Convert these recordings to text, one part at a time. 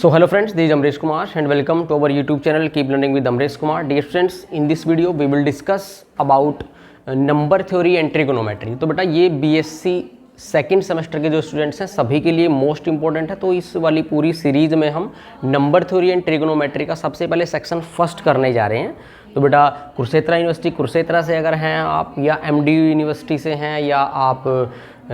So hello friends, this is Amresh Kumar and welcome to our YouTube channel Keep Learning with Amresh Kumar. Dear friends, in this video we will discuss about number theory and trigonometry. तो बेटा ये BSc second semester के जो students हैं सभी के लिए most important है। तो इस वाली पूरी सीरीज में हम नंबर थ्योरी एंड ट्रिगोनोमेट्री का सबसे पहले सेक्शन फर्स्ट करने जा रहे हैं। तो बेटा कुरुक्षेत्र यूनिवर्सिटी कुरुक्षेत्र से अगर हैं आप, या MDU यूनिवर्सिटी से हैं, या आप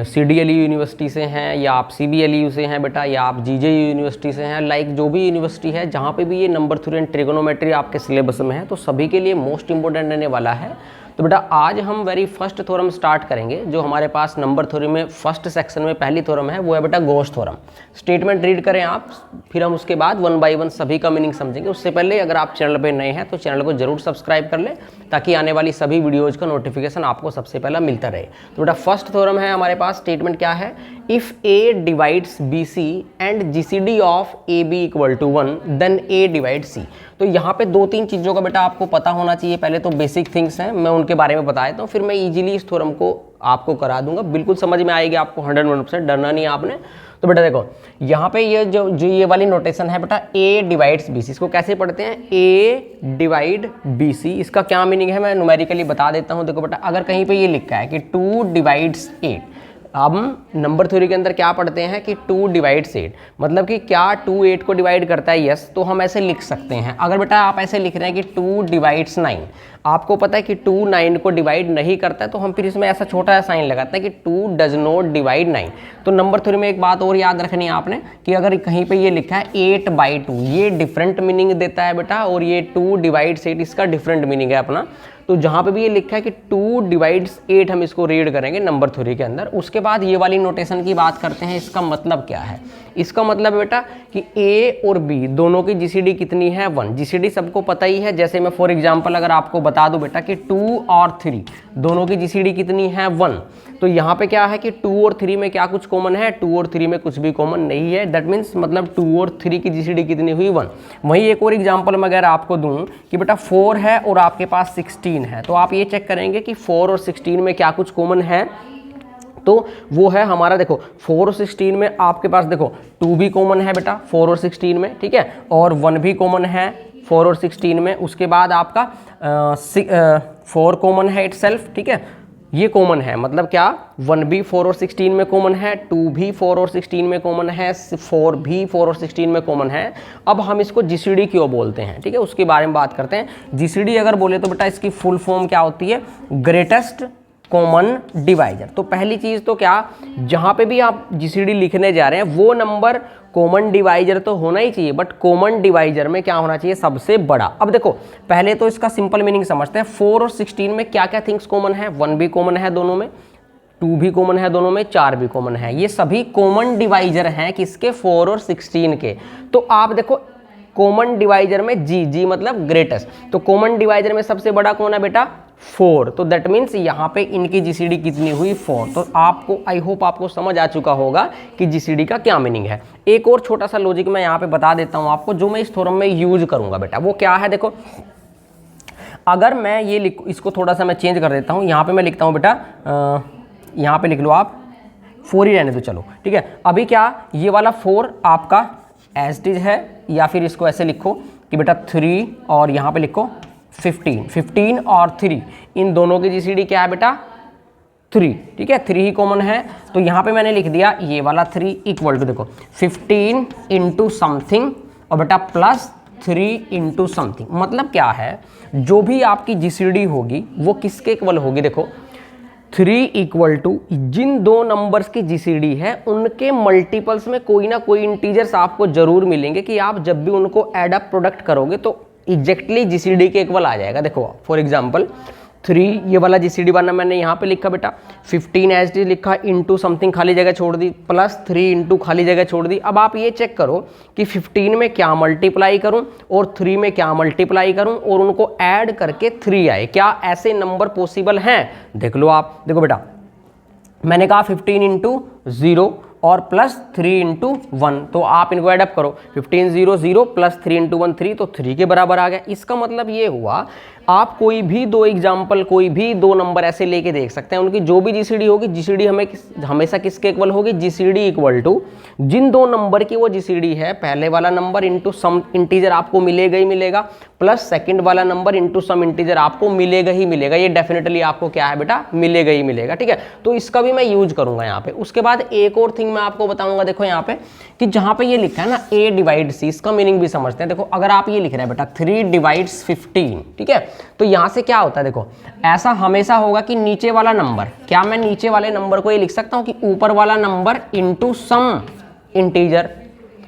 CDLU यूनिवर्सिटी से हैं, या आप CBLU से हैं बेटा, या आप GJU यूनिवर्सिटी से हैं, लाइक जो भी यूनिवर्सिटी है जहाँ पे भी ये नंबर थ्योरी एंड ट्रिगोनोमेट्री आपके सिलेबस में है, तो सभी के लिए मोस्ट इंपॉर्टेंट रहने वाला है। तो बेटा आज हम वेरी फर्स्ट थ्योरम स्टार्ट करेंगे। जो हमारे पास नंबर थ्योरी में फर्स्ट सेक्शन में पहली थ्योरम है वो है बेटा गॉस थ्योरम। स्टेटमेंट रीड करें आप, फिर हम उसके बाद वन बाय वन सभी का मीनिंग समझेंगे। उससे पहले अगर आप चैनल पे नए हैं तो चैनल को जरूर सब्सक्राइब कर लें ताकि आने वाली सभी वीडियोज़ का नोटिफिकेशन आपको सबसे पहला मिलता रहे। तो बेटा फर्स्ट थ्योरम है हमारे पास, स्टेटमेंट क्या है, if A divides BC and GCD of AB equal to 1 then A divide C। तो यहाँ पे दो तीन चीज़ों का बेटा आपको पता होना चाहिए। पहले तो बेसिक थिंग्स हैं, मैं उनके बारे में बता देता हूँ, फिर मैं इजीली इस थ्योरम को आपको करा दूंगा, बिल्कुल समझ में आएगी आपको, 101%, डरना नहीं आपने। तो बेटा देखो यहाँ पे ये जो ये वाली नोटेशन है बेटा, A डिवाइड्स BC, इसको कैसे पढ़ते हैं, A डिवाइड BC। इसका क्या मीनिंग है मैं न्यूमेरिकली बता देता हूँ। देखो बेटा अगर कहीं पे ये लिखा है कि 2 डिवाइड्स 8, अब नंबर थ्योरी के अंदर क्या पढ़ते हैं कि 2 डिवाइड्स 8, मतलब कि क्या 2 8 को डिवाइड करता है, यस, तो हम ऐसे लिख सकते हैं। अगर बेटा आप ऐसे लिख रहे हैं कि 2 डिवाइड्स 9, आपको पता है कि 2 9 को डिवाइड नहीं करता है, तो हम फिर इसमें ऐसा छोटा सा साइन लगाते हैं कि 2 डज नॉट डिवाइड 9। तो नंबर थ्योरी में एक बात और याद रखनी है आपने कि अगर कहीं पे ये लिखा है 8/2, ये डिफरेंट मीनिंग देता है बेटा, और ये 2 डिवाइड्स 8 इसका डिफरेंट मीनिंग है अपना। तो जहाँ पे भी ये लिखा है कि 2 डिवाइड्स 8 हम इसको रीड करेंगे नंबर थ्योरी के अंदर। उसके बाद ये वाली नोटेशन की बात करते हैं। इसका मतलब क्या है, इसका मतलब बेटा कि A और B दोनों की GCD कितनी है, 1। GCD सबको पता ही है। जैसे मैं फॉर एग्जांपल अगर आपको बता दूं बेटा कि 2 और 3 दोनों की GCD कितनी है, 1। तो यहाँ पे क्या है कि 2 और 3 में क्या कुछ कॉमन है, 2 और 3 में कुछ भी कॉमन नहीं है। दैट मीन्स मतलब 2 और 3 की GCD कितनी हुई, 1। वहीं एक और एग्जांपल मैं अगर आपको दूं कि बेटा 4 है और आपके पास 16 है, तो आप ये चेक करेंगे कि 4 और 16 में क्या कुछ कॉमन है, तो वो है हमारा, देखो 4 और 16 में आपके पास देखो 2 भी कॉमन है बेटा 4 और 16 में, ठीक है, और 1 भी कॉमन है 4 और 16 में। उसके बाद आपका 4 कॉमन है इटसेल्फ, ठीक है, ये कॉमन है, मतलब क्या 1 भी 4 और 16 में कॉमन है, 2 भी 4 और 16 में कॉमन है, 4 भी 4 और 16 में कॉमन है। अब हम इसको GCD क्यों बोलते हैं, ठीक है, उसके बारे में बात करते हैं। GCD अगर बोले तो बेटा इसकी फुल फॉर्म क्या होती है, ग्रेटेस्ट कॉमन डिवाइजर। तो पहली चीज़ तो क्या, जहाँ पे भी आप GCD लिखने जा रहे हैं वो नंबर कॉमन डिवाइजर तो होना ही चाहिए, बट कॉमन डिवाइजर में क्या होना चाहिए, सबसे बड़ा। अब देखो पहले तो इसका सिंपल मीनिंग समझते हैं। 4 और 16 में क्या क्या थिंग्स कॉमन है, 1 भी कॉमन है दोनों में, 2 भी कॉमन है दोनों में, 4 भी कॉमन है। ये सभी कॉमन डिवाइजर हैं किसके, 4 और 16 के। तो आप देखो कॉमन डिवाइजर में जी मतलब ग्रेटेस्ट, तो कॉमन डिवाइजर में सबसे बड़ा कौन है बेटा, 4। तो दैट मीन्स यहाँ पे इनकी GCD कितनी हुई, 4। तो आपको आई होप आपको समझ आ चुका होगा कि GCD का क्या मीनिंग है। एक और छोटा सा लॉजिक मैं यहाँ पे बता देता हूँ आपको, जो मैं इस थ्योरम में यूज करूँगा बेटा, वो क्या है, देखो अगर मैं ये इसको थोड़ा सा मैं चेंज कर देता हूँ। यहाँ पे मैं लिखता हूँ बेटा, यहाँ पे लिख लो आप 4 ही रहने दो, चलो ठीक है। अभी क्या ये वाला 4 आपका एज इट इज है, या फिर इसको ऐसे लिखो कि बेटा 3 और यहाँ पे लिखो 15 और 3, इन दोनों की GCD क्या है बेटा, 3, ठीक है, 3 ही कॉमन है। तो यहाँ पे मैंने लिख दिया ये वाला 3 इक्वल टू, देखो 15 इंटू समथिंग और बेटा प्लस 3 इंटू समथिंग। मतलब क्या है, जो भी आपकी GCD होगी वो किसके इक्वल होगी, देखो 3 इक्वल टू जिन दो नंबर्स की GCD है उनके मल्टीपल्स में कोई ना कोई इंटीजर्स आपको जरूर मिलेंगे कि आप जब भी उनको एड अप प्रोडक्ट करोगे तो एग्जैक्टली GCD के इक्वल आ जाएगा। देखो फॉर एग्जांपल 3 ये वाला GCD वाला मैंने यहाँ पे लिखा बेटा, 15 एज डी लिखा, इंटू समथिंग खाली जगह छोड़ दी, प्लस 3 इंटू खाली जगह छोड़ दी। अब आप ये चेक करो कि 15 में क्या मल्टीप्लाई करूं और 3 में क्या मल्टीप्लाई करूं और उनको ऐड करके 3 आए, क्या ऐसे नंबर पॉसिबल हैं, देख लो आप। देखो बेटा मैंने कहा 15 इंटू 0 और प्लस 3 इंटू 1, तो आप इनको एडअप करो, 15 0 0 प्लस 3 इंटू 1 3, तो 3 के बराबर आ गया। इसका मतलब ये हुआ आप कोई भी दो एग्जाम्पल, कोई भी दो नंबर ऐसे लेके देख सकते हैं, उनकी जो भी जीसीडी होगी, जीसीडी हमें हमेशा किसके इक्वल होगी, जीसीडी इक्वल टू जिन दो नंबर की वो जीसीडी है, पहले वाला नंबर इंटू सम इंटीजर आपको मिलेगा ही मिलेगा, प्लस सेकंड वाला नंबर इंटू सम इंटीजर आपको मिलेगा ही मिलेगा। ये डेफिनेटली आपको क्या है बेटा, मिलेगा ही मिलेगा। ठीक है, तो इसका भी मैं यूज करूंगा यहाँ पे। उसके बाद एक और थिंग मैं आपको बताऊंगा, देखो यहाँ पे कि जहाँ पे ये लिखा है ना a डिवाइड c, इसका मीनिंग भी समझते हैं। देखो अगर आप ये लिख रहे हैं बेटा 3 डिवाइड्स 15, ठीक है, तो यहाँ से क्या होता है, देखो ऐसा हमेशा होगा कि नीचे वाला नंबर, क्या मैं नीचे वाले नंबर को ये लिख सकता हूँ कि ऊपर वाला नंबर इंटू सम इंटीजर।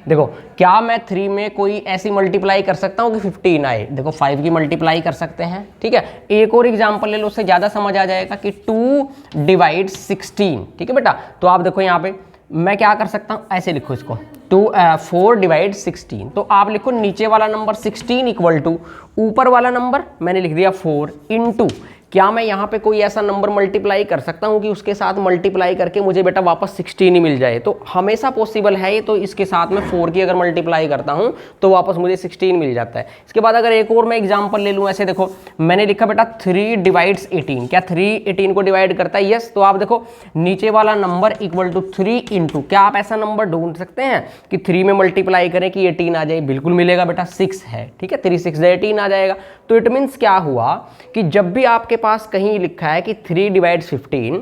देखो क्या मैं 3 में कोई ऐसी मल्टीप्लाई कर सकता हूँ कि 15 आए, देखो 5 की मल्टीप्लाई कर सकते हैं। ठीक है, एक और एग्जांपल ले लो, उससे ज़्यादा समझ आ जाएगा कि 2 डिवाइड 16। ठीक है बेटा, तो आप देखो यहाँ पे मैं क्या कर सकता हूँ, ऐसे लिखो इसको 4 डिवाइड 16, तो आप लिखो नीचे वाला नंबर 16 इक्वल टू ऊपर वाला नंबर मैंने लिख दिया 4 इंटू, क्या मैं यहाँ पे कोई ऐसा नंबर मल्टीप्लाई कर सकता हूँ कि उसके साथ मल्टीप्लाई करके मुझे बेटा वापस 16 ही मिल जाए, तो हमेशा पॉसिबल है ये। तो इसके साथ में 4 की अगर मल्टीप्लाई करता हूँ तो वापस मुझे 16 मिल जाता है। इसके बाद अगर एक और मैं एग्जांपल ले लूँ, ऐसे देखो मैंने लिखा बेटा 3 डिवाइड्स 18, क्या 3 18 को डिवाइड करता है, यस। तो आप देखो नीचे वाला नंबर इक्वल टू 3 इंटू, क्या आप ऐसा नंबर ढूंढ सकते हैं कि 3 में मल्टीप्लाई करें कि 18 आ जाए, बिल्कुल मिलेगा बेटा, 6 है। ठीक है, 3 6 18 आ जाएगा। तो इट मीन्स क्या हुआ कि जब भी आपके पास कहीं लिखा है कि 3 डिवाइड्स 15,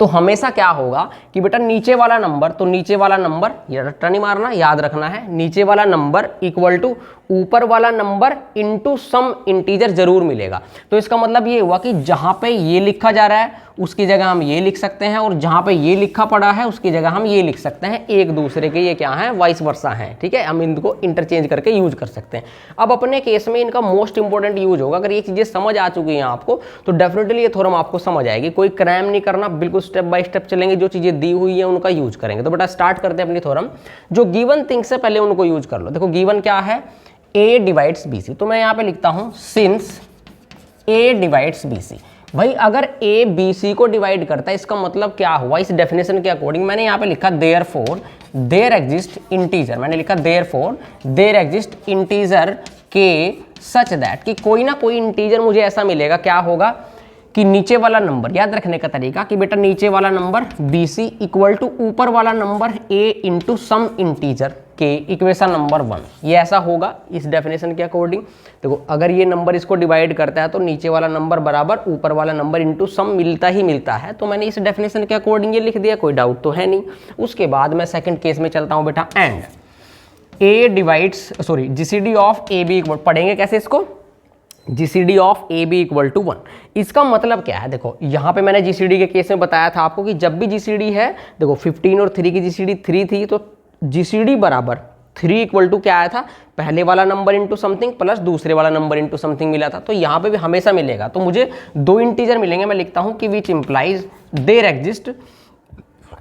तो हमेशा क्या होगा कि बेटा नीचे वाला नंबर, तो नीचे वाला नंबर ये रट्टा नहीं मारना, याद रखना है, नीचे वाला नंबर इक्वल टू ऊपर वाला नंबर इंटू सम इंटीजर जरूर मिलेगा। तो इसका मतलब ये हुआ कि जहां पे ये लिखा जा रहा है उसकी जगह हम ये लिख सकते हैं, और जहां पे ये लिखा पड़ा है उसकी जगह हम ये लिख सकते हैं। एक दूसरे के ये क्या है, वाइस वर्सा है। ठीक है, हम इनको इंटरचेंज करके यूज कर सकते हैं। अब अपने केस में इनका मोस्ट इंपॉर्टेंट यूज होगा, अगर ये चीजें समझ आ चुकी हैं आपको तो डेफिनेटली ये थ्योरम आपको समझ आएगी। कोई क्रैम नहीं करना, बिल्कुल स्टेप बाय स्टेप चलेंगे, जो चीजें दी हुई है उनका यूज करेंगे। तो बेटा स्टार्ट करते हैं अपनी थ्योरम। जो गिवन थिंग्स है पहले उनको यूज कर लो। देखो गिवन क्या है, a डिवाइड्स bc, तो मैं यहाँ पे लिखता हूं सिंस a डिवाइड्स bc। भाई अगर a bc को डिवाइड करता है, इसका मतलब क्या हुआ, इस डेफिनेशन के अकॉर्डिंग मैंने यहाँ पे लिखा देयरफॉर देयर एग्जिस्ट इंटीजर, मैंने लिखा देयरफॉर देयर एग्जिस्ट इंटीजर के सच दैट, कि कोई ना कोई इंटीजर मुझे ऐसा मिलेगा, क्या होगा कि नीचे वाला नंबर, याद रखने का तरीका कि बेटा नीचे वाला नंबर bc इक्वल टू ऊपर वाला number a into some integer के, इक्वेशन नंबर 1, ये ऐसा होगा इस डेफिनेशन के अकॉर्डिंग। देखो अगर ये नंबर इसको डिवाइड करता है तो नीचे वाला नंबर बराबर ऊपर वाला नंबर इंटू सम मिलता ही मिलता है, तो मैंने इस डेफिनेशन के अकॉर्डिंग ये लिख दिया, कोई डाउट तो है नहीं। उसके बाद मैं सेकंड केस में चलता हूँ बेटा, and a divides sorry GCD of A B equal, पढ़ेंगे कैसे इसको, GCD of A B equal to 1। इसका मतलब क्या है, देखो यहाँ पे मैंने जीसीडी के केस में बताया था आपको कि जब भी जीसीडी है, देखो 15 और 3 की जीसीडी 3 थी, तो जीसीडी बराबर 3 इक्वल टू क्या आया था, पहले वाला नंबर इंटू समथिंग प्लस दूसरे वाला नंबर इंटू समथिंग मिला था। तो यहाँ पे भी हमेशा मिलेगा, तो मुझे दो इंटीजर मिलेंगे, मैं लिखता हूँ कि विच इंप्लाइज देयर एग्जिस्ट,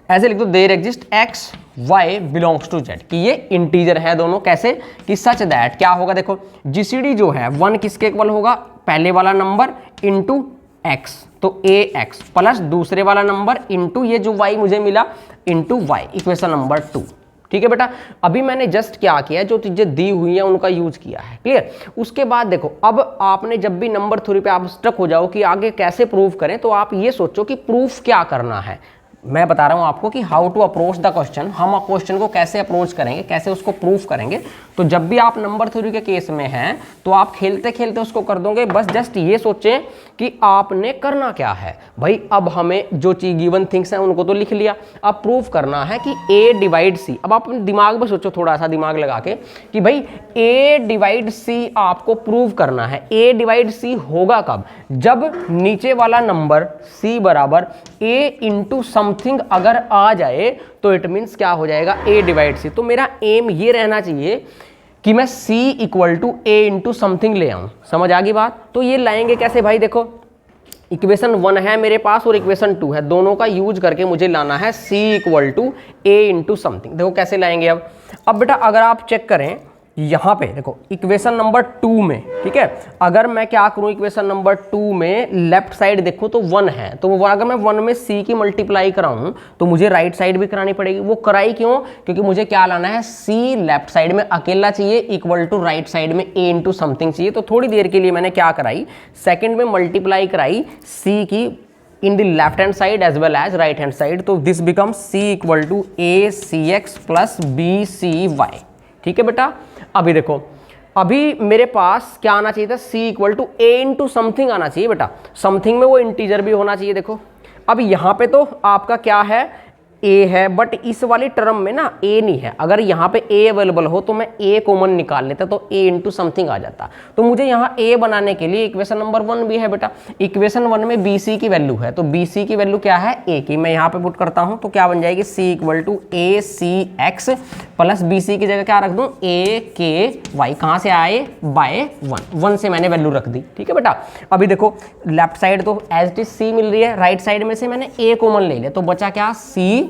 ऐसे लिख दो there exist x y belongs to z, कि ये इंटीजर है दोनों, कैसे कि सच दैट क्या होगा, देखो जीसीडी जो है 1 किसके इक्वल होगा, पहले वाला नंबर इंटू एक्स, तो ए एक्स प्लस दूसरे वाला नंबर इंटू ये जो वाई मुझे मिला इंटू वाई, इक्वेशन नंबर 2। ठीक है बेटा, अभी मैंने जस्ट क्या किया, जो चीजें दी हुई हैं उनका यूज किया है, क्लियर। उसके बाद देखो अब आपने जब भी नंबर थ्योरी पे आप स्टक हो जाओ कि आगे कैसे प्रूव करें, तो आप ये सोचो कि प्रूफ क्या करना है। मैं बता रहा हूं आपको कि how to approach the question, हम क्वेश्चन को कैसे अप्रोच करेंगे, कैसे उसको प्रूफ करेंगे। तो जब भी आप नंबर थ्योरी के केस में हैं तो आप खेलते खेलते उसको कर दोगे, बस जस्ट ये सोचें कि आपने करना क्या है। भाई अब हमें जो चीज गिवन थिंग्स हैं उनको तो लिख लिया, अब प्रूफ करना है कि a डिवाइड c। अब आप दिमाग में सोचो, थोड़ा सा दिमाग लगा के कि भाई a डिवाइड c आपको प्रूव करना है। a डिवाइड c होगा कब, जब नीचे वाला नंबर c बराबर a इंटू समथिंग अगर आ जाए, तो इट मीन्स क्या हो जाएगा, a डिवाइड c। तो मेरा एम ये रहना चाहिए कि मैं c equal to a into something ले आऊं। समझ आ गई बात। तो ये लाएंगे कैसे भाई, देखो इक्वेशन 1 है मेरे पास और इक्वेशन 2 है, दोनों का यूज करके मुझे लाना है c equal to a into something. देखो कैसे लाएंगे अब बेटा, अगर आप चेक करें यहाँ पे देखो इक्वेशन नंबर 2 में, ठीक है, अगर मैं क्या करूँ इक्वेशन नंबर 2 में लेफ्ट साइड देखो तो 1 है, तो अगर मैं 1 में c की मल्टीप्लाई कराऊँ तो मुझे राइट साइड भी करानी पड़ेगी। वो कराई क्यों? क्योंकि मुझे क्या लाना है, c लेफ्ट साइड में अकेला चाहिए इक्वल टू राइट साइड में a इंटू समथिंग चाहिए। तो थोड़ी देर के लिए मैंने क्या कराई, सेकेंड में मल्टीप्लाई कराई c की in the left hand side as well as right hand side, तो this becomes c equal to acx plus bcy। ठीक है बेटा, अभी देखो अभी मेरे पास क्या आना चाहिए था, c equal to a into something आना चाहिए बेटा, समथिंग में वो इंटीजर भी होना चाहिए। देखो अब यहाँ पे तो आपका क्या है, a है, बट इस वाली टर्म में ना a नहीं है। अगर यहाँ पे a अवेलेबल हो तो मैं a कॉमन निकाल लेता तो a इंटू समथिंग आ जाता। तो मुझे यहाँ a बनाने के लिए इक्वेशन नंबर 1 भी है बेटा, इक्वेशन 1 में bc की वैल्यू है, तो bc की वैल्यू क्या है, a की, मैं यहाँ पे पुट करता हूँ तो क्या बन जाएगी, c equal to a c x plus bc की जगह क्या रख दूँ, a k y, कहाँ से आए, बाय 1 से मैंने वैल्यू रख दी। ठीक है बेटा, अभी देखो लेफ्ट साइड तो एज इट इज c मिल रही है, राइट साइड में से मैंने a कॉमन ले लिया तो बचा क्या, सी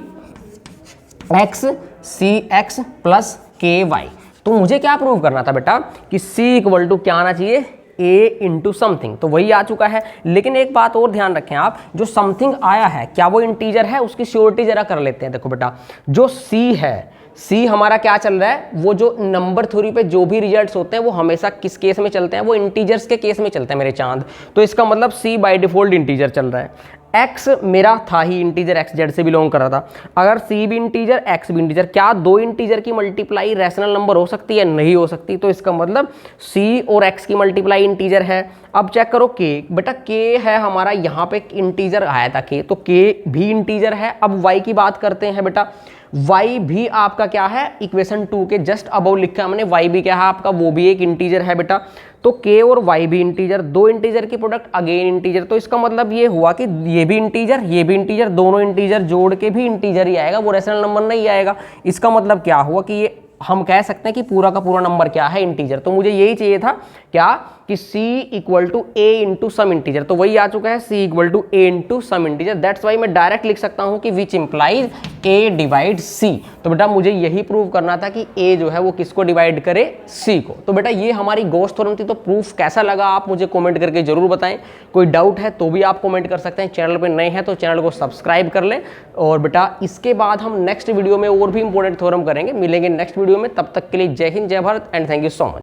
एक्स प्लस के वाई। तो मुझे क्या प्रूव करना था बेटा कि c इक्वल टू क्या आना चाहिए, a इंटू समथिंग, तो वही आ चुका है। लेकिन एक बात और ध्यान रखें आप, जो समथिंग आया है क्या वो इंटीजर है, उसकी श्योरिटी जरा कर लेते हैं। देखो बेटा जो c है, c हमारा क्या चल रहा है, वो जो नंबर थ्योरी पे जो भी रिजल्ट्स होते हैं वो हमेशा किस केस में चलते हैं, वो इंटीजर्स के केस में चलते हैं मेरे चांद। तो इसका मतलब c बाय डिफॉल्ट इंटीजर चल रहा है। x मेरा था ही इंटीजर, x जेड से बिलोंग कर रहा था। अगर c भी इंटीजर x भी इंटीजर, क्या दो इंटीजर की मल्टीप्लाई रैशनल नंबर हो सकती है, नहीं हो सकती। तो इसका मतलब c और x की मल्टीप्लाई इंटीजर है। अब चेक करो k, बेटा k है हमारा, यहाँ पे इंटीजर आया था k, तो k भी इंटीजर है। अब y की बात करते हैं बेटा, y भी आपका क्या है, इक्वेशन 2 के जस्ट अबव लिखा है हमने, y भी क्या है आपका, वो भी एक इंटीजर है बेटा। तो k और y भी इंटीजर, दो इंटीजर की प्रोडक्ट अगेन इंटीजर। तो इसका मतलब ये हुआ कि ये भी इंटीजर, ये भी इंटीजर, दोनों इंटीजर जोड़ के भी इंटीजर ही आएगा, वो रैशनल नंबर नहीं आएगा। इसका मतलब क्या हुआ कि ये हम कह सकते हैं कि पूरा का पूरा नंबर क्या है, इंटीजर। तो मुझे यही चाहिए था क्या, कि c equal to a into some integer, तो वही आ चुका है, c equal to a into some integer. That's why मैं डायरेक्ट लिख सकता हूं कि which implies a divide c। तो बेटा मुझे यही प्रूव करना था कि a जो है वो किसको डिवाइड करे, c को। तो बेटा ये हमारी गॉस थ्योरम थी। तो प्रूफ कैसा लगा आप मुझे कमेंट करके जरूर बताएं। कोई डाउट है तो भी आप कमेंट कर सकते हैं। चैनल पे नए हैं तो चैनल को सब्सक्राइब कर लें। और बेटा इसके बाद हम नेक्स्ट वीडियो में और भी इंपॉर्टेंट थ्योरम करेंगे। मिलेंगे नेक्स्ट वीडियो में, तब तक के लिए जय हिंद, जय Bharat and thank you so much.